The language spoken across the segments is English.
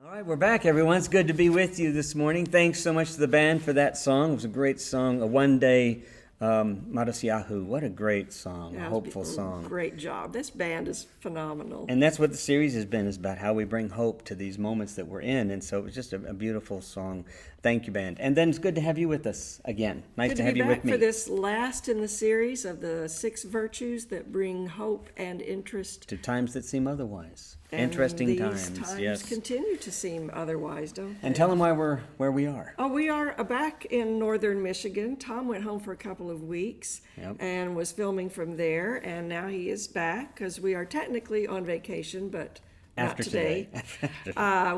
All right, we're back, everyone. It's good to be with you this morning. Thanks so much to the band for that song. It was a great song, a one-day Marasiahu. What a great song, a hopeful song. Great job. This band is phenomenal. And that's what the series has been, is about how we bring hope to these moments that we're in. And so it was just a beautiful song. Thank you, band. And then it's good to have you with us again. Nice to have you with me. For this last in the series of the 6 virtues that bring hope and interest to times that seem otherwise. And interesting times, yes. Continue to seem otherwise, don't they? And tell them why we're where we are. Oh, we are back in northern Michigan. Tom went home for a couple of weeks and was filming from there, and now he is back because we are technically on vacation, but After not today.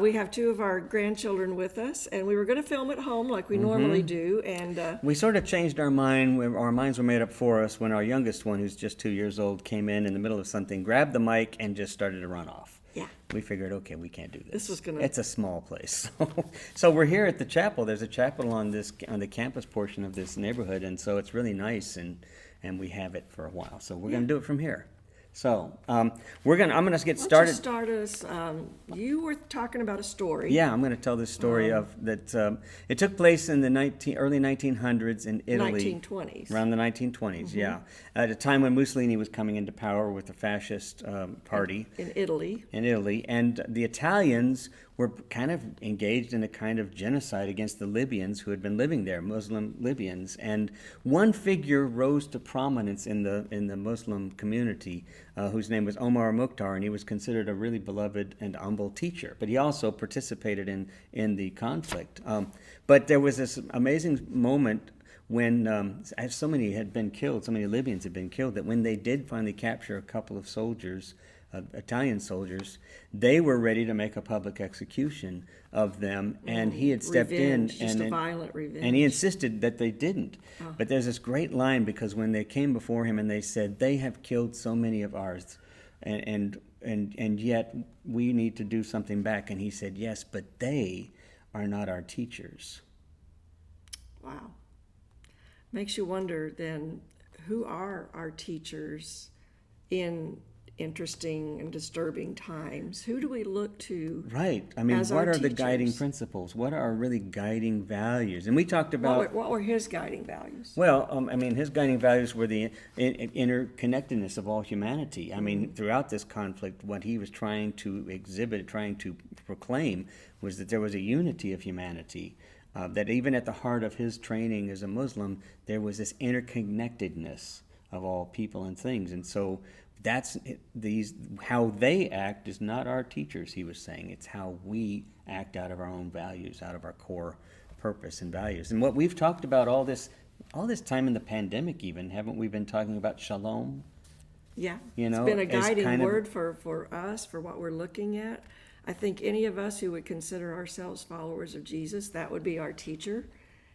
We have 2 of our grandchildren with us, and we were going to film at home like we normally do. And we sort of changed our mind. Our minds were made up for us when our youngest one, who's just 2 years old, came in the middle of something, grabbed the mic, and just started to run off. Yeah. We figured, okay, we can't do this. It's a small place. So we're here at the chapel. There's a chapel on the campus portion of this neighborhood, and so it's really nice, and we have it for a while. So we're going to do it from here. So I'm going to get started. Start us. You were talking about a story. Yeah, I'm going to tell this story of that. It took place in the early 1900s in Italy. 1920s. Around the 1920s, yeah. At a time when Mussolini was coming into power with the fascist party. In Italy. And the Italians were kind of engaged in a kind of genocide against the Libyans who had been living there, Muslim Libyans. And one figure rose to prominence in the Muslim community, whose name was Omar Mukhtar, and he was considered a really beloved and humble teacher. But he also participated in the conflict. But there was this amazing moment when so many Libyans had been killed, that when they did finally capture a couple of soldiers, Italian soldiers, they were ready to make a public execution of them, and he had stepped just a violent revenge. And he insisted that they didn't. But there's this great line, because when they came before him and they said, "They have killed so many of ours, and yet we need to do something back," and he said, "Yes, but they are not our teachers." Wow. Makes you wonder then, who are our teachers in interesting and disturbing times? Who do we look to? Right. I mean, what are the guiding principles? What are really guiding values? And we talked about... What were his guiding values? Well, his guiding values were the interconnectedness of all humanity. I mean, throughout this conflict, what he was trying to exhibit, trying to proclaim, was that there was a unity of humanity. That even at the heart of his training as a Muslim, there was this interconnectedness of all people and things. And so how they act is not our teachers, he was saying. It's how we act out of our own values, out of our core purpose and values. And what we've talked about all this time in the pandemic even, haven't we been talking about shalom? Yeah, it's been a guiding word for us, for what we're looking at. I think any of us who would consider ourselves followers of Jesus, that would be our teacher.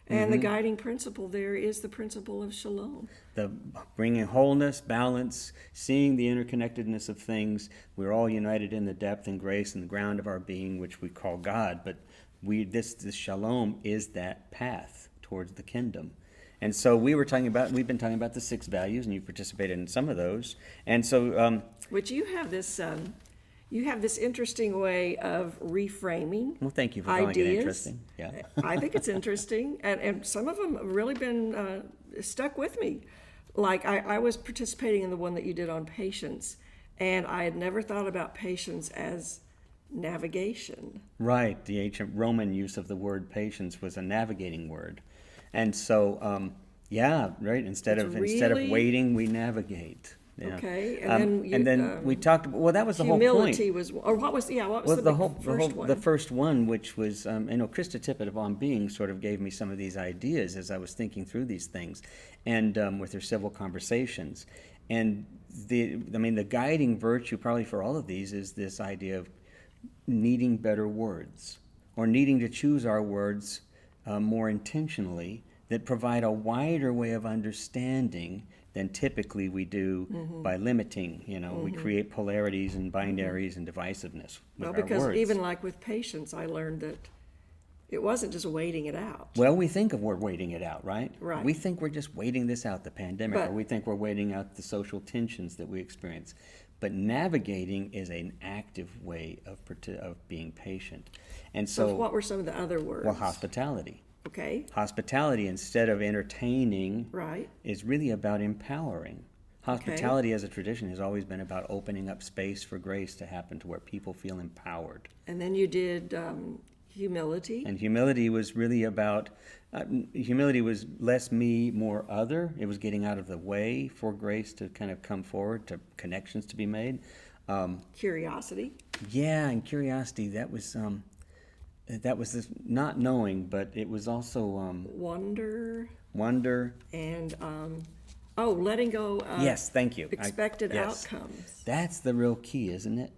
And the guiding principle there is the principle of shalom. The bringing wholeness, balance, seeing the interconnectedness of things. We're all united in the depth and grace and the ground of our being, which we call God. But this shalom is that path towards the kingdom. And so we've been talking about the 6 values, and you participated in some of those. And so... which you have this... You have this interesting way of reframing. Well, thank you for calling it interesting. Yeah, I think it's interesting, and some of them have really been stuck with me. Like I was participating in the one that you did on patience, and I had never thought about patience as navigation. Right. The ancient Roman use of the word patience was a navigating word, and so right. Instead of waiting, we navigate. Yeah. Okay, and then we talked. Well, that was the whole point. Humility was, or what was? Yeah, what was first one? The first one, which was, Krista Tippett of On Being sort of gave me some of these ideas as I was thinking through these things, and with her civil conversations, and the guiding virtue probably for all of these is this idea of needing better words, or needing to choose our words more intentionally, that provide a wider way of understanding than typically we do by limiting. We create polarities and binaries and divisiveness with our words. Because even like with patience, I learned that it wasn't just waiting it out. Well, we think we're waiting it out, right? Right. We think we're just waiting this out, the pandemic, or we think we're waiting out the social tensions that we experience. but navigating is an active way of being patient. And So so, what were some of the other words? well, hospitality. Okay, Hospitality, instead of entertaining, right. is really about empowering. Hospitality as a tradition has always been about opening up space for grace to happen to where people feel empowered. And then you did humility. And humility was really about, humility was less me, more other. It was getting out of the way for grace to kind of come forward, to connections to be made. Curiosity. Yeah, and curiosity, that was this not knowing, but it was also Wonder. wonder. And letting go of Yes, thank you. expected yes. outcomes. That's the real key, isn't it?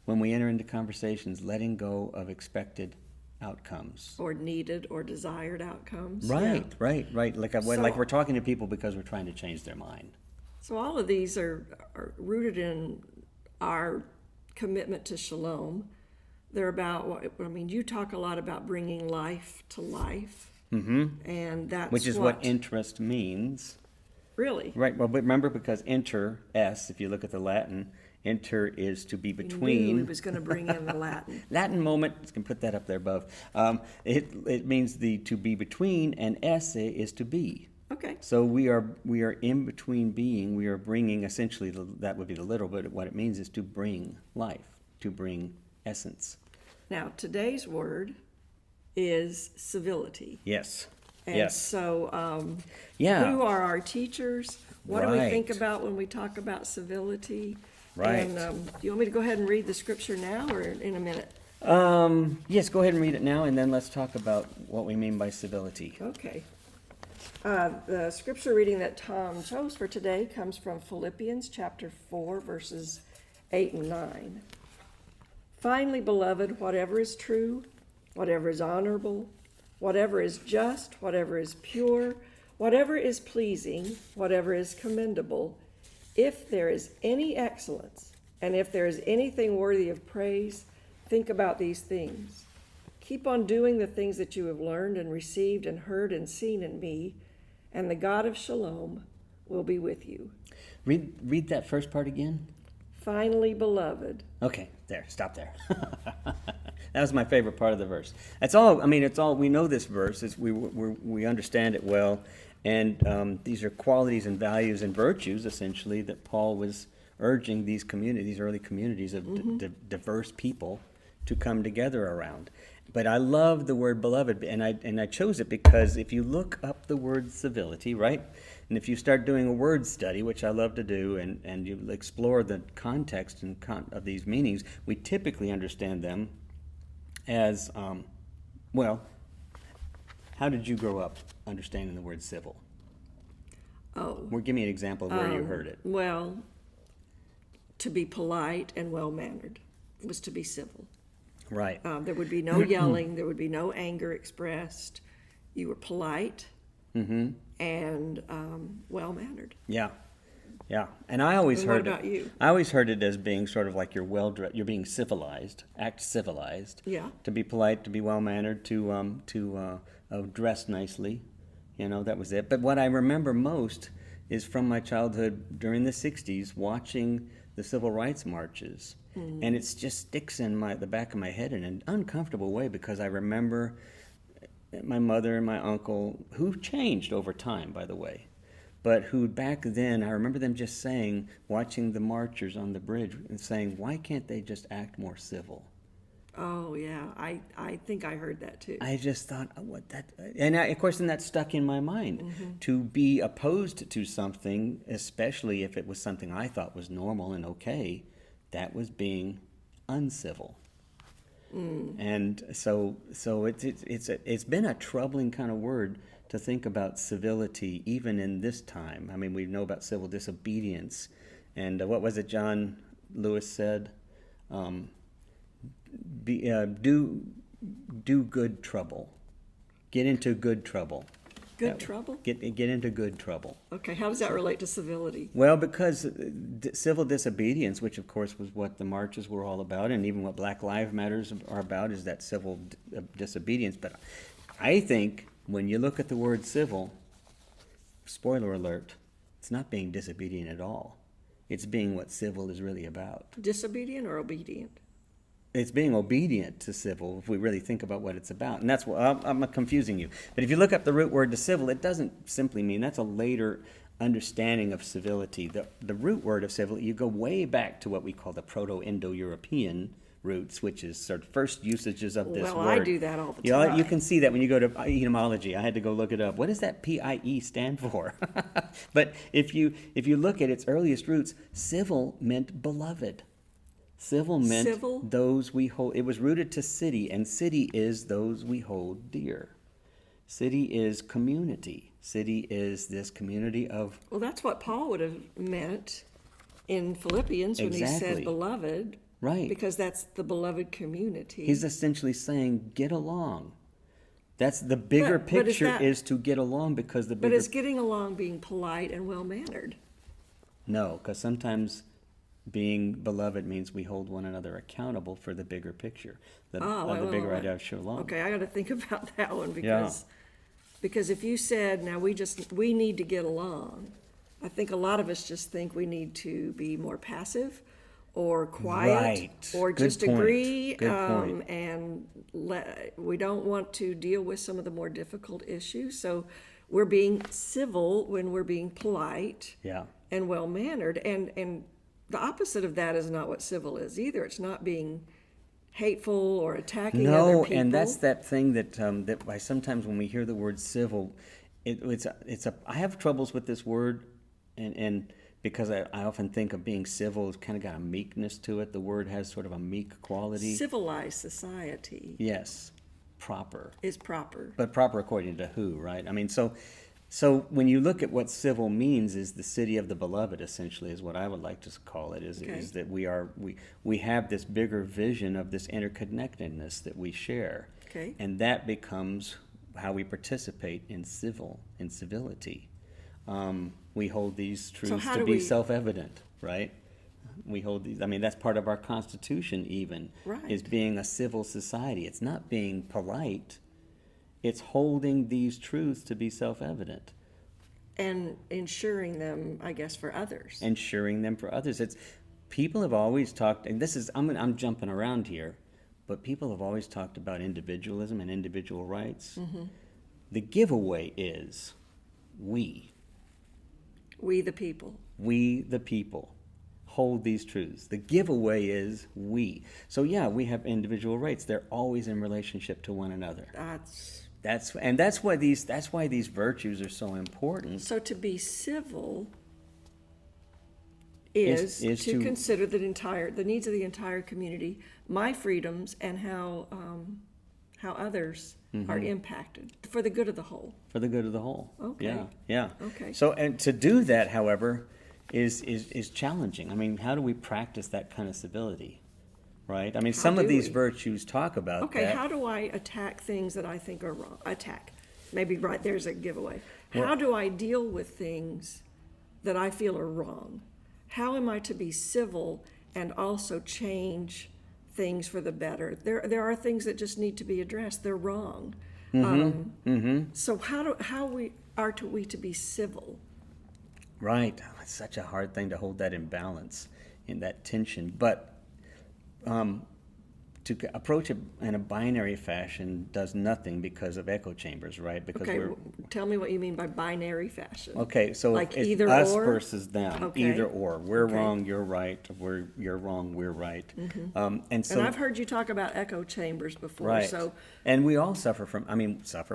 When we enter into conversations, letting go of expected outcomes. Or needed or desired outcomes. Right, Yeah. right. Like we're talking to people because we're trying to change their mind. So all of these are rooted in our commitment to shalom. They're about you talk a lot about bringing life to life. Mm-hmm. And that's which is what interest means. Really? Right, well, but remember, because inter, S, if you look at the Latin, inter is to be You knew between. he was going to bring in the Latin. Latin moment, you can put that up there above. It means the to be between, and esse is to be. Okay. So we are in between being. We are bringing, essentially, that would be the literal, but what it means is to bring life, to bring essence. Now, today's word is civility. Yes. And yes. so, Yeah. who are our teachers? What do we think Right. about when we talk about civility? Right. And do you want me to go ahead and read the scripture now or in a minute? Yes, go ahead and read it now, and then let's talk about what we mean by civility. Okay. The scripture reading that Tom chose for today comes from Philippians chapter 4, verses 8 and 9. Finally, beloved, whatever is true, whatever is honorable, whatever is just, whatever is pure, whatever is pleasing, whatever is commendable, if there is any excellence, and if there is anything worthy of praise, think about these things. Keep on doing the things that you have learned and received and heard and seen in me, and the God of Shalom will be with you. Read that first part again. Finally, beloved. Okay, there, stop there. That was my favorite part of the verse. That's all. I mean, it's all. We know this verse. We understand it well, and these are qualities and values and virtues, essentially, that Paul was urging these early communities of diverse people, to come together around. But I love the word beloved, and I chose it because if you look up the word civility, right, and if you start doing a word study, which I love to do, and you explore the context of these meanings, we typically understand them as, how did you grow up understanding the word civil? Oh, Well, give me an example of where you heard it. well, to be polite and well-mannered was to be civil. Right. There would be no yelling. There would be no anger expressed. You were polite and well-mannered. Yeah. Yeah. And I always And what heard about it. you? I always heard it as being sort of like you're being civilized, act civilized. Yeah. To be polite, to be well-mannered, to dress nicely. That was it. But what I remember most is from my childhood during the 60s, watching the civil rights marches. And it just sticks in the back of my head in an uncomfortable way, because I remember my mother and my uncle, who changed over time, by the way, but who back then, I remember them just saying, watching the marchers on the bridge, and saying, why can't they just act more civil? Oh, yeah. I think I heard that too. I just thought, of course, then that stuck in my mind. To be opposed to something, especially if it was something I thought was normal and okay, that was being uncivil. And so it's been a troubling kind of word to think about civility, even in this time. I mean, we know about civil disobedience, and what was it John Lewis said? Do good trouble. Get into good trouble. Good trouble? Get into good trouble. Okay, how does that relate to civility? Well, because civil disobedience, which of course was what the marches were all about, and even what Black Lives Matters are about, is that civil disobedience. But I think when you look at the word civil, spoiler alert, it's not being disobedient at all. It's being what civil is really about. Disobedient or obedient? It's being obedient to civil if we really think about what it's about. And that's what I'm confusing you. But if you look up the root word to civil, it doesn't simply mean, that's a later understanding of civility. The root word of civil, you go way back to what we call the Proto-Indo-European roots, which is sort of first usages of this word. Well, I do that all the You know, time. you can see that when you go to etymology. I had to go look it up. What does that PIE stand for? But if you look at its earliest roots, civil meant beloved. Civil meant Civil? those we hold. It was rooted to city, and city is those we hold dear. City is community. City is this community of. Well, that's what Paul would have meant in Philippians when he Exactly. said beloved. Right. Because that's the beloved community. He's essentially saying, get along. That's the bigger But is picture that- is to get along, because the But bigger. is getting along being polite and well-mannered? No, because sometimes being beloved means we hold one another accountable for the bigger picture, the bigger idea of shalom. Okay, I got to think about that one because if you said, now we need to get along, I think a lot of us just think we need to be more passive or quiet Right. or Good just point. agree, Good point. and we don't want to deal with some of the more difficult issues. So we're being civil when we're being polite Yeah. and well-mannered, and the opposite of that is not what civil is either. It's not being hateful or attacking other No, people. and that's that thing that I sometimes when we hear the word civil, I have troubles with this word, and because I often think of being civil, it's kind of got a meekness to it. The word has sort of a meek quality. Civilized society Yes, proper. is proper. But proper according to who, right? I mean, so when you look at what civil means, is the city of the beloved, essentially, is what I would like to call it, is that we have this bigger vision of this interconnectedness that we share. Okay. And that becomes how we participate in civility. We hold these truths how to do be we- self-evident, right? We hold these, I mean, that's part of our Constitution even, Right. is being a civil society. It's not being polite. It's holding these truths to be self-evident, And ensuring them, I guess, for others. ensuring them for others. People have always talked, and I'm jumping around here, but people have always talked about individualism and individual rights. Mm-hmm. The giveaway is we We the people, hold these truths. The giveaway is we. So yeah, we have individual rights. They're always in relationship to one another. That's why these virtues are so important. So to be civil is to consider the needs of the entire community, my freedoms, and how others are impacted for the good of the whole. For the good of the whole. Okay. Yeah. Okay. So, and to do that, however, is challenging. I mean, how do we practice that kind of civility? Right? I mean, How some of do these we? virtues talk about Okay, that. how do I attack things that I think are wrong? Attack. Maybe right there's a giveaway. Well- How do I deal with things that I feel are wrong? How am I to be civil and also change things for the better? There are things that just need to be addressed. They're wrong. So how are we to be civil? Right. It's such a hard thing to hold that in balance, in that tension. But to approach it in a binary fashion does nothing because of echo chambers, right? Because Okay, tell me what you mean by binary fashion. okay, so Like it's either us or? versus them, Okay. either or. We're Okay. wrong, you're right. You're wrong, we're right. And so And I've heard you talk about echo chambers before, right. so And we all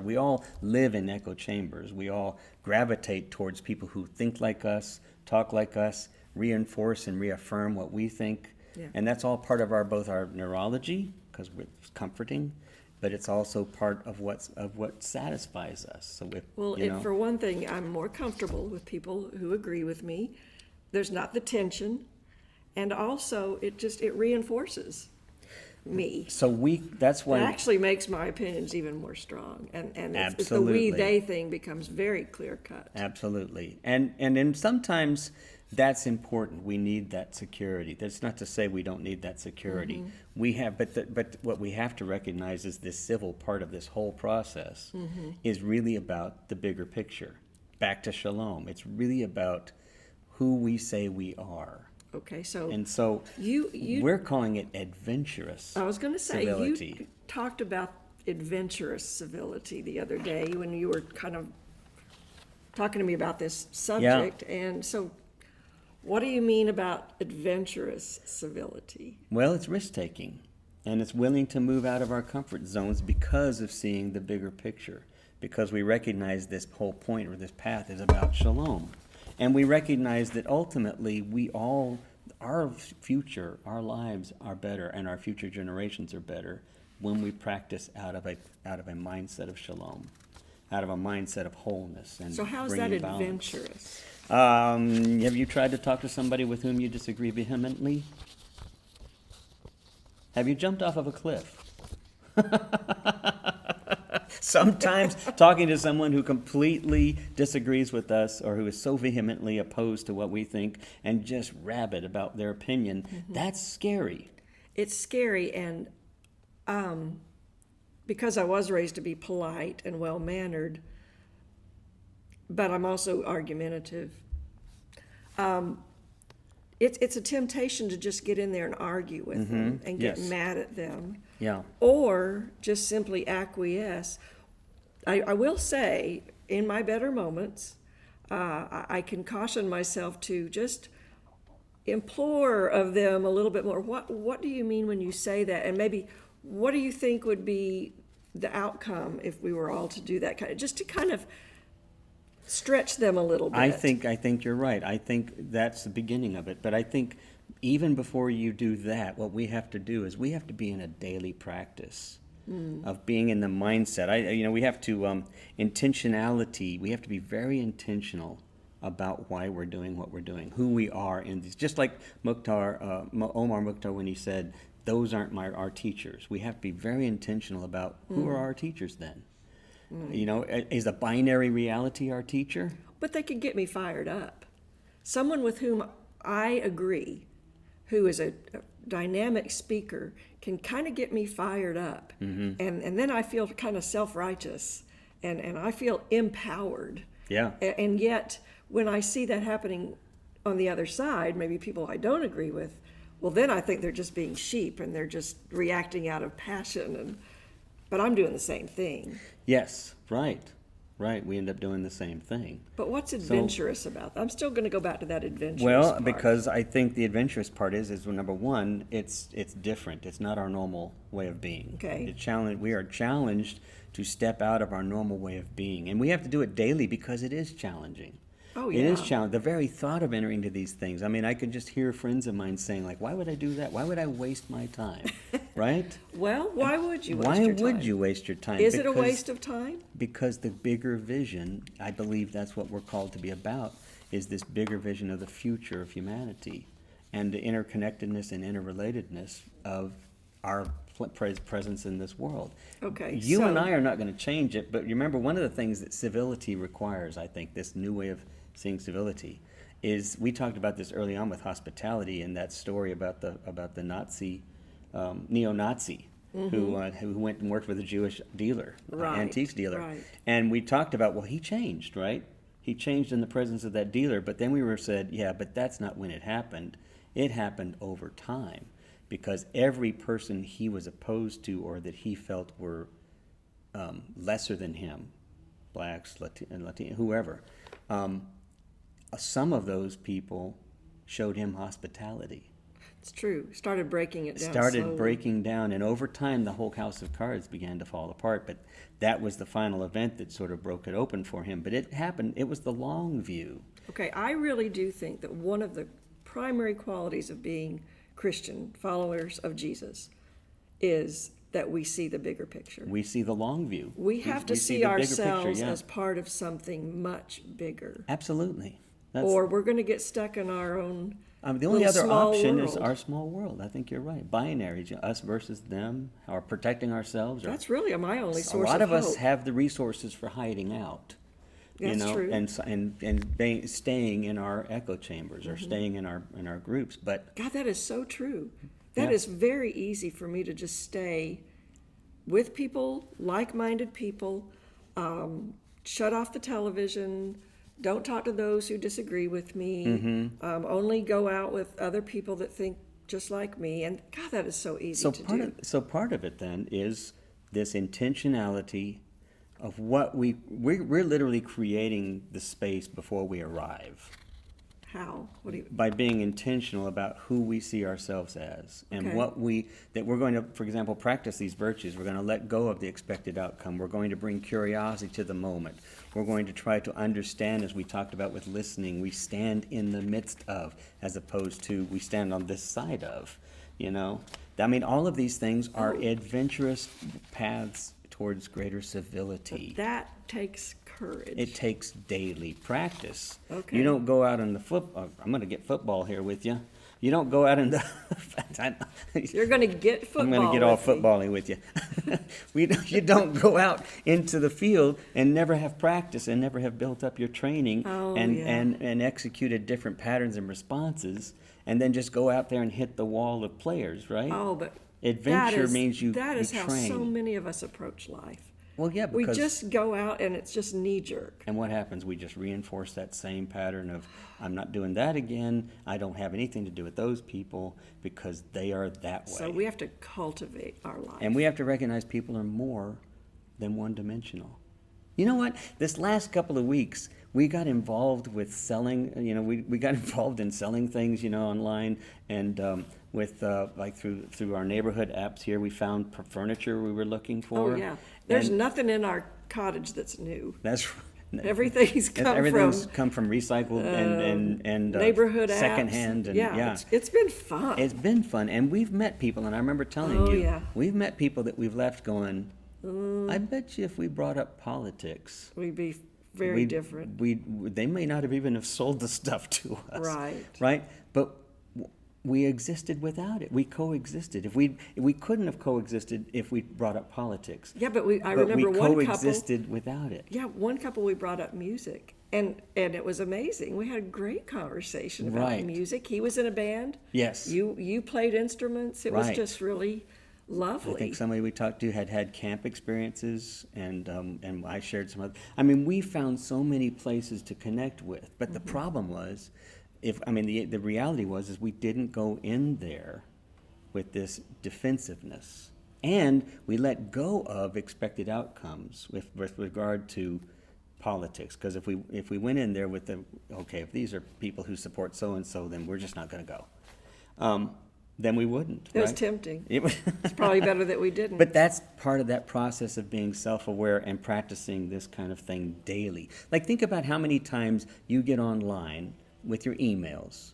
we all live in echo chambers. We all gravitate towards people who think like us, talk like us, reinforce and reaffirm what we think. Yeah. And that's all part of both our neurology, because it's comforting, but it's also part of what satisfies us. So for one thing, I'm more comfortable with people who agree with me. There's not the tension, and also it reinforces me. so that's It when actually makes my opinions even more strong, and it's the Absolutely. we-they thing becomes very clear-cut. Absolutely. And then sometimes that's important. We need that security. That's not to say we don't need that security. We have, but what we have to recognize is this civil part of this whole process is really about the bigger picture. Back to shalom. It's really about who we say we are. Okay, so And so you we're calling it adventurous I was going to say civility. you talked about adventurous civility the other day when you were kind of talking to me about this subject. And so what do you mean about adventurous civility? Well, it's risk-taking, and it's willing to move out of our comfort zones because of seeing the bigger picture, because we recognize this whole point or this path is about shalom. And we recognize that ultimately our future, our lives are better, and our future generations are better when we practice out of a mindset of shalom, out of a mindset of wholeness. And So how is that bringing balance. adventurous? Have you tried to talk to somebody with whom you disagree vehemently? Have you jumped off of a cliff? Sometimes talking to someone who completely disagrees with us or who is so vehemently opposed to what we think and just rabid about their opinion, that's scary. It's scary, and because I was raised to be polite and well-mannered, but I'm also argumentative. It's a temptation to just get in there and argue with them and get Yes. mad at them, Yeah. or just simply acquiesce. I will say, in my better moments, I can caution myself to just implore of them a little bit more. What do you mean when you say that? And maybe what do you think would be the outcome if we were all to do that just to kind of stretch them a little bit? I think you're right. I think that's the beginning of it. But I think even before you do that, what we have to do is we have to be in a daily practice of being in the mindset. We have to intentionality. We have to be very intentional about why we're doing what we're doing, who we are in these. Just like Omar Mukhtar, when he said, "Those aren't our teachers." We have to be very intentional about who are our teachers then. Is a binary reality our teacher? But they could get me fired up. Someone with whom I agree, who is a dynamic speaker, can kind of get me fired up. And then I feel kind of self-righteous and I feel empowered. Yeah. And yet, when I see that happening on the other side, maybe people I don't agree with, well, then I think they're just being sheep and they're just reacting out of passion. But I'm doing the same thing. Yes, right. We end up doing the same thing. But what's adventurous about that? I'm still going to go back to that adventurous Well, part. because I think the adventurous part is well, number one, it's different. It's not our normal way of being. Okay. We are challenged to step out of our normal way of being, and we have to do it daily because it is challenging. Oh, It is yeah. challenging. The very thought of entering into these things. I mean, I could just hear friends of mine saying, like, "Why would I do that? Why would I waste my time?" Right? Well, why would you waste Why your time? would you waste your time? Is it a Because- waste of time? Because the bigger vision, I believe that's what we're called to be about, is this bigger vision of the future of humanity and the interconnectedness and interrelatedness of our presence in this world. Okay, You and so- I are not going to change it, but remember, one of the things that civility requires, I think, this new way of seeing civility, is we talked about this early on with hospitality and that story about the Nazi, neo-Nazi, who went and worked with a Jewish dealer, Right, antiques dealer. right. And we talked about, well, he changed, right? He changed in the presence of that dealer, but then we said, yeah, but that's not when it happened. It happened over time, because every person he was opposed to or that he felt were lesser than him, blacks, Latino, whoever, some of those people showed him hospitality. It's true. Started breaking it down Started slowly. breaking down, and over time the whole house of cards began to fall apart. But that was the final event that sort of broke it open for him. But it happened. It was the long view. Okay, I really do think that one of the primary qualities of being Christian, followers of Jesus, is that we see the bigger picture. We see the long view. We have to see the bigger ourselves picture, yeah. as part of something much bigger. Absolutely. That's, Or we're going to get stuck in our own the only little other small option is world. our small world. I think you're right. Binary, us versus them, or protecting ourselves. Or, That's really my only a source lot of of us hope. have the resources for hiding out. That's true. And staying in our echo chambers or staying in our groups. But God, that is so true. That Yeah. is very easy for me to just stay with people, like-minded people, shut off the television, Don't talk to those who disagree with me. Only go out with other people that think just like me. And God, that is so easy to do. So part of it then is this intentionality of what we're literally creating the space before we arrive How? What do you? by being intentional about who we see ourselves as and Okay. that we're going to, for example, practice these virtues. We're going to let go of the expected outcome. We're going to bring curiosity to the moment. We're going to try to understand, as we talked about with listening, we stand in the midst of, as opposed to we stand on this side of, you know? I mean, all of these things are adventurous paths towards greater civility. That takes courage. It takes daily practice. Okay. You don't go out in the I'm going to get football here with you. You don't go out in the. You're going to get football. I'm going to get all with me. footbally with you. You don't go out into the field and never have practice and never have built up your training and executed different patterns and responses, and then just go out there and hit the wall of players, right? Oh, but Adventure means you that is how train. so many of us approach life. Well, yeah, We because just go out and it's just knee jerk. and what happens? We just reinforce that same pattern of, I'm not doing that again. I don't have anything to do with those people because they are that way. So we have to cultivate our life. And we have to recognize people are more than one-dimensional. You know what? This last couple of weeks, we got involved with selling, we got involved in selling things, online, and with like through our neighborhood apps here, we found furniture we were looking for. Oh, yeah. There's And nothing in our cottage that's new. That's Everything's everything's come from recycled and neighborhood apps. secondhand, and yeah. It's been fun. It's been fun, and we've met people, and I remember telling Oh, you, yeah. we've met people that we've left going, I bet you if we brought up politics, We'd be very different. they may not have even have sold the stuff to us. Right. Right? But we existed without it. We coexisted. If we couldn't have coexisted if we brought up politics. Yeah, but I But remember we one coexisted without it. Yeah, one couple we brought up music, and it was amazing. We had a great conversation about Right. music. He was in a band. Yes. You played instruments. It was Right. just really lovely. I think somebody we talked to had camp experiences, and I shared some other. I mean, we found so many places to connect with, but the problem was, the reality was we didn't go in there with this defensiveness, and we let go of expected outcomes with regard to politics. Because if we went in there with if these are people who support so and so, then we're just not going to go. Then we wouldn't. It was right? tempting. It was It's probably better that we didn't. But that's part of that process of being self-aware and practicing this kind of thing daily. Like, think about how many times you get online with your emails,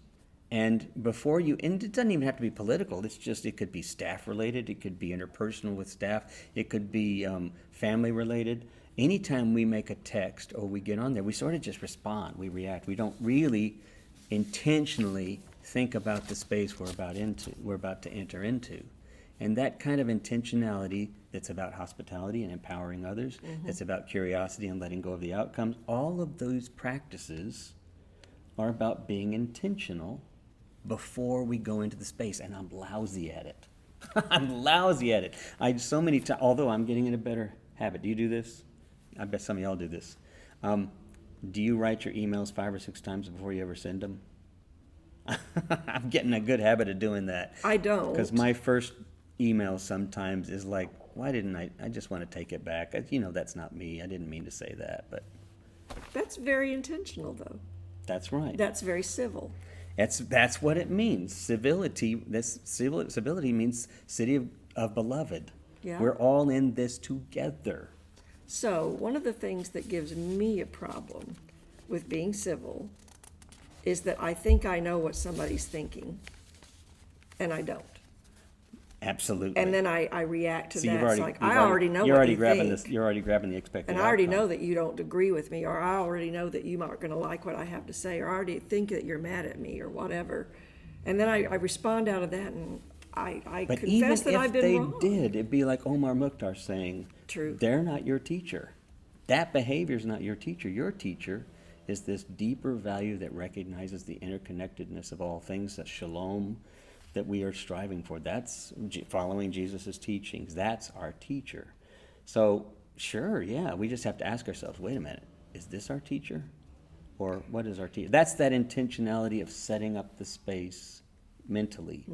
and and it doesn't even have to be political. It could be staff related. It could be interpersonal with staff. It could be family related. Anytime we make a text or we get on there, we sort of just respond. We react. We don't really intentionally think about the space we're about to enter into. And that kind of intentionality that's about hospitality and empowering others, that's about curiosity and letting go of the outcomes, all of those practices are about being intentional before we go into the space. And I'm lousy at it. I'm lousy at it. So many times, although I'm getting in a better habit. Do you do this? I bet some of y'all do this. Do you write your emails 5 or 6 times before you ever send them? I'm getting a good habit of doing that. I don't. Because my first email sometimes is like, why didn't I just want to take it back. That's not me. I didn't mean to say that, but That's very intentional, though. that's right. That's very civil. That's what it means. Civility, civility means city of beloved. Yeah. We're all in this together. So, one of the things that gives me a problem with being civil is that I think I know what somebody's thinking, and I don't. Absolutely. And then I react to So that. It's like, you've I already know you're what already you grabbing think. this. You're already grabbing the expected And I already outcome. know that you don't agree with me, or I already know that you aren't going to like what I have to say, or I already think that you're mad at me, or whatever. And then I respond out of that, and I But even confess that if I've been they wrong. did, it'd be like Omar Mukhtar saying, True. They're not your teacher. That behavior is not your teacher. Your teacher is this deeper value that recognizes the interconnectedness of all things, that shalom that we are striving for. That's following Jesus' teachings. That's our teacher. So, sure, yeah, we just have to ask ourselves, wait a minute, is this our teacher? or what is our teacher? That's that intentionality of setting up the space mentally.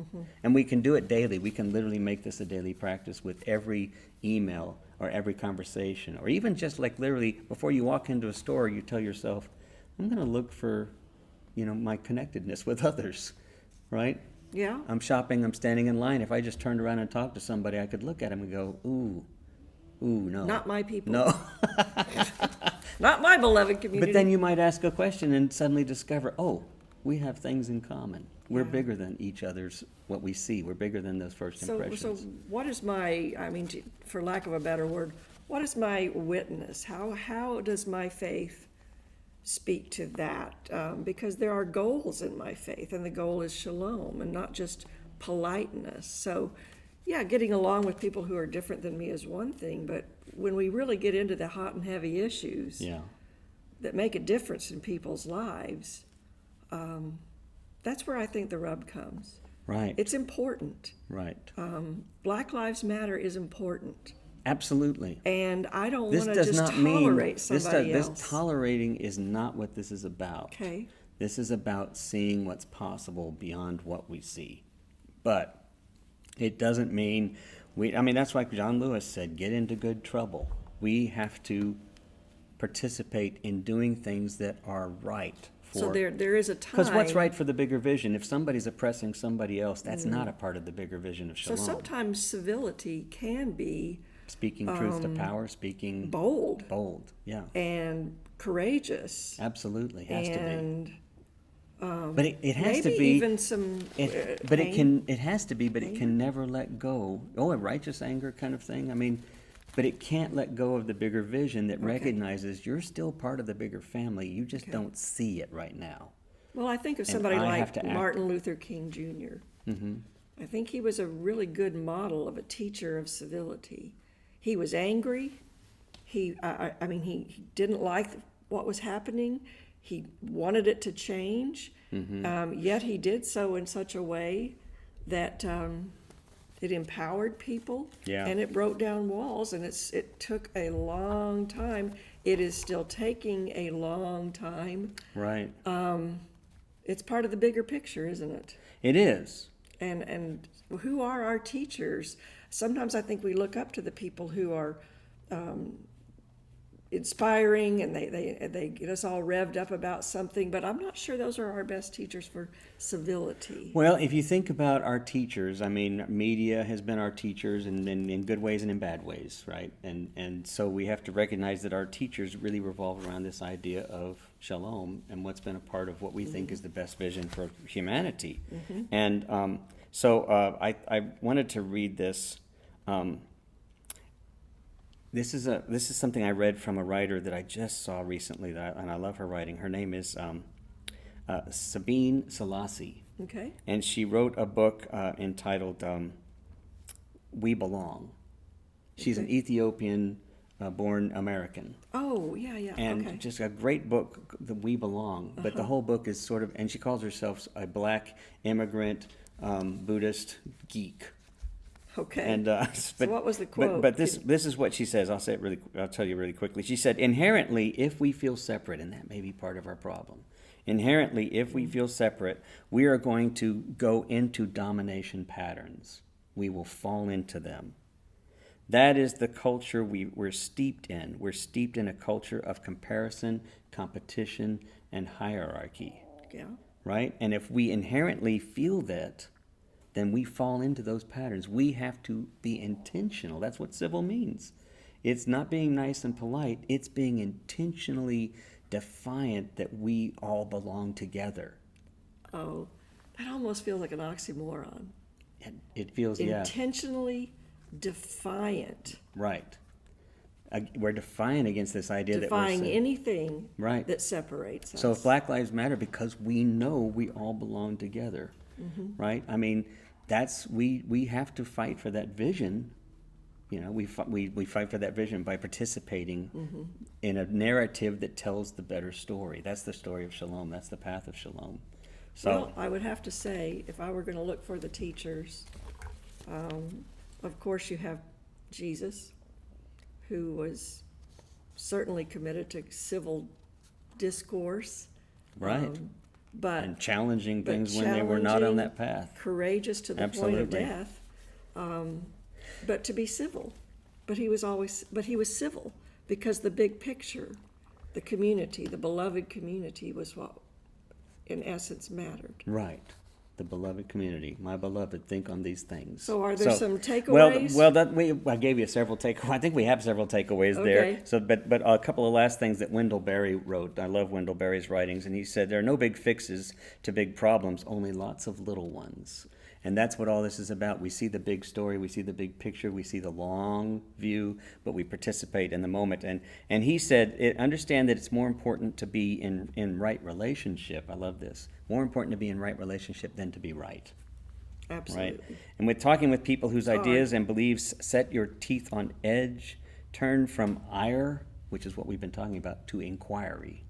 And we can do it daily. We can literally make this a daily practice with every email or every conversation, or even just like literally before you walk into a store, you tell yourself, I'm going to look for, my connectedness with others, right? Yeah. I'm shopping, I'm standing in line. If I just turned around and talked to somebody, I could look at them and go, ooh, no. Not my people. No. Not my beloved community. But then you might ask a question and suddenly discover, oh, we have things in common. We're Yeah. bigger than each other's, what we see. We're bigger than those first impressions. So what is for lack of a better word, what is my witness? How does my faith speak to that? Because there are goals in my faith, and the goal is shalom and not just politeness. So, yeah, getting along with people who are different than me is one thing, but when we really get into the hot and heavy issues Yeah, that make a difference in people's lives, that's where I think the rub comes. right, It's important. right. Black Lives Matter is important. Absolutely. And I don't This want to does just not mean, tolerate somebody this else. tolerating is not what this is about. Okay. This is about seeing what's possible beyond what we see. But it doesn't mean that's why John Lewis said, get into good trouble. We have to participate in doing things that are right. So there is a time. Because what's right for the bigger vision? If somebody's oppressing somebody else, that's not a part of the bigger vision of So shalom. sometimes civility can be Speaking truth to power, speaking bold bold, yeah, and courageous. absolutely has to be. And But it has to maybe be. even some But pain. it has to be, but it can never let go. Oh, a righteous anger kind of thing. But it can't let go of the bigger vision that recognizes you're still part of the bigger family. You just don't see it right now. Well, I think of And somebody I have like to act. Martin Luther King Jr. I think he was a really good model of a teacher of civility. He was angry. He didn't like what was happening. He wanted it to change. Yet he did so in such a way that it empowered people. Yeah. And it broke down walls. And it took a long time. It is still taking a long time. Right. It's part of the bigger picture, isn't it? It is. And who are our teachers? Sometimes I think we look up to the people who are inspiring, and they get us all revved up about something, but I'm not sure those are our best teachers for civility. Well, if you think about our teachers, media has been our teachers in good ways and in bad ways, right? And so we have to recognize that our teachers really revolve around this idea of shalom and what's been a part of what we think is the best vision for humanity. And so I wanted to read this. This is something I read from a writer that I just saw recently, and I love her writing. Her name is Sabine Selassie, Okay. and she wrote a book entitled "We Belong." She's an Ethiopian-born American, Oh, yeah. and Okay. just a great book, "The We Belong." But the whole book is sort of, and she calls herself a black immigrant Buddhist geek. Okay. And So what was the quote? But this is what she says. I'll tell you really quickly. She said, "Inherently, if we feel separate, and that may be part of our problem. Inherently, if we feel separate, we are going to go into domination patterns. We will fall into them. That is the culture we're steeped in. We're steeped in a culture of comparison, competition, and hierarchy." Yeah. Right? And if we inherently feel that, then we fall into those patterns. We have to be intentional. That's what civil means. It's not being nice and polite. It's being intentionally defiant that we all belong together. Oh, that almost feels like an oxymoron. It feels, yeah, Intentionally defiant. right. We're defiant against this idea Defying that we're anything right. that separates us. So if Black Lives Matter, because we know we all belong together, right? We have to fight for that vision. We fight for that vision by participating in a narrative that tells the better story. That's the story of shalom. That's the path of shalom. So Well, I would have to say, if I were going to look for the teachers, of course you have Jesus, who was certainly committed to civil discourse Right. But And challenging but things when they were not on challenging, that path. courageous to the point of Absolutely. death, but to be civil. But he was civil because the big picture, the community, the beloved community, was what, in essence, mattered. Right. The beloved community, my beloved, think on these things. So are there some Well, takeaways? I gave you several takeaways. I think we have several takeaways Okay. there. So, but a couple of last things that Wendell Berry wrote. I love Wendell Berry's writings, and he said there are no big fixes to big problems, only lots of little ones. And that's what all this is about. We see the big story, we see the big picture, we see the long view, but we participate in the moment. And he said, understand that it's more important to be in right relationship. I love this. More important to be in right relationship than to be right. Absolutely. Right? And with talking with people whose ideas and beliefs set your teeth on edge, turn from ire, which is what we've been talking about, to inquiry.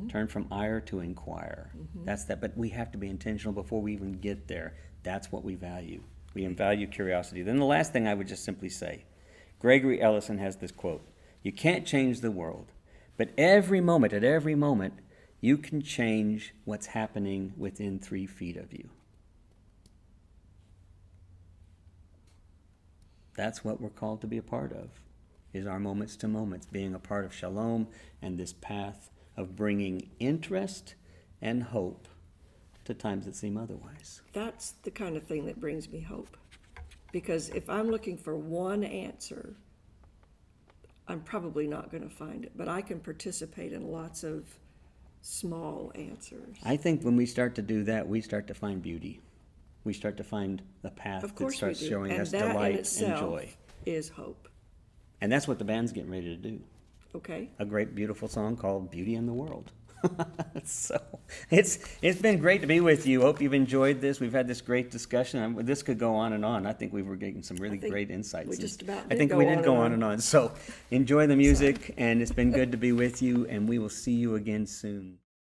Turn from ire to inquire. That's that. But we have to be intentional before we even get there. That's what we value. We value curiosity. Then the last thing I would just simply say, Gregory Ellison has this quote: "You can't change the world, but at every moment, you can change what's happening within 3 feet of you." That's what we're called to be a part of, is our moments to moments, being a part of Shalom and this path of bringing interest and hope to times that seem otherwise. That's the kind of thing that brings me hope. Because if I'm looking for one answer, I'm probably not going to find it. But I can participate in lots of small answers. I think when we start to do that, we start to find beauty. We start to find the path Of that course we starts do. showing And us that in delight and itself joy. is hope. And that's what the band's getting ready to do. Okay? A great, beautiful song called Beauty in the World. So it's been great to be with you. Hope you've enjoyed this. We've had this great discussion. This could go on and on. I think we were getting some really think great insights. we just about I did think go we on did and go on. on and on. So enjoy the music, and it's been good to be with you, and we will see you again soon.